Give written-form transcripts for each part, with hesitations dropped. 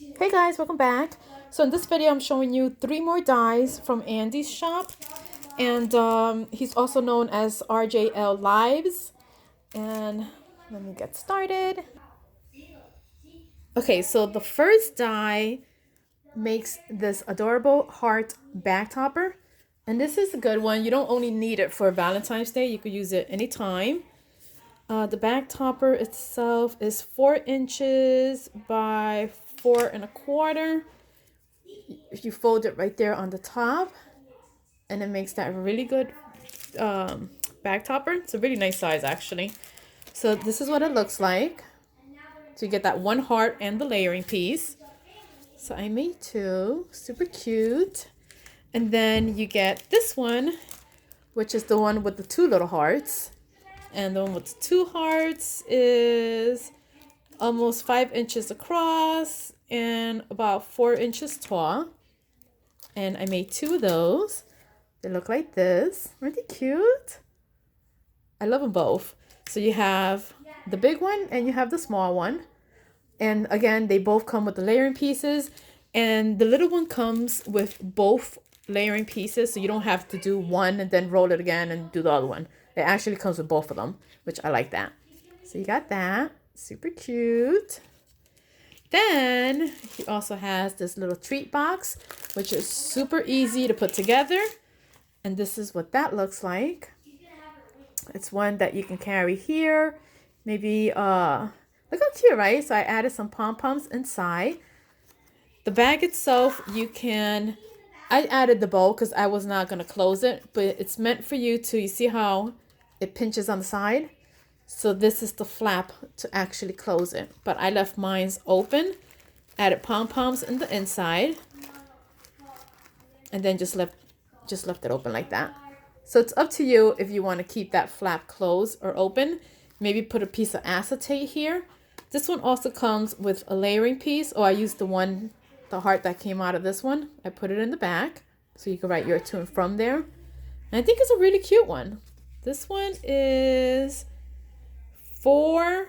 Hey guys, welcome back. So in this video, I'm showing you 3 more dies from Andy's shop. And he's also known as RJL Lives. And let me get started. Okay, so the first die makes this adorable heart bag topper. And this is a good one. You don't only need it for Valentine's Day. You could use it anytime. The bag topper itself is 4 inches by 4 1/4. If you fold it right there on the top, and it makes that really good bag topper. It's a really nice size actually. So this is what it looks like. So you get that one heart and the layering piece. So I made 2, super cute. And then you get this one, which is the one with the 2 little hearts. And the one with the 2 hearts is almost 5 inches across and about 4 inches tall. And I made 2 of those. They look like this. Aren't they cute? I love them both. So you have the big one and you have the small one. And again, they both come with the layering pieces. And the little one comes with both layering pieces. So you don't have to do one and then roll it again and do the other one. It actually comes with both of them, which I like that. So you got that. Super cute. Then he also has this little treat box, which is super easy to put together. And this is what that looks like. It's one that you can carry here. Maybe, look how cute, right? So I added some pom-poms inside. The bag itself, I added the bow because I was not going to close it, but it's meant for you to, you see how it pinches on the side? So this is the flap to actually close it. But I left mine open, added pom-poms in the inside, and then just left it open like that. So it's up to you if you want to keep that flap closed or open. Maybe put a piece of acetate here. This one also comes with a layering piece, or I used the heart that came out of this one. I put it in the back, so you can write your to and from there. And I think it's a really cute one. This one is 4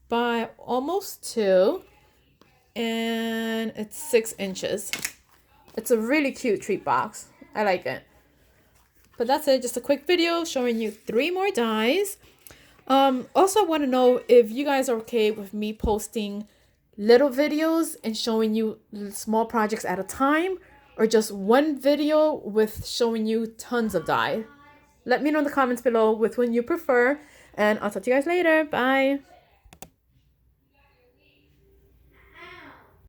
by almost 2, and it's 6 inches. It's a really cute treat box. I like it. But that's it, just a quick video showing you 3 more dies. Also, I want to know if you guys are okay with me posting little videos and showing you small projects at a time, or just one video with showing you tons of die. Let me know in the comments below with one you prefer, and I'll talk to you guys later. Bye.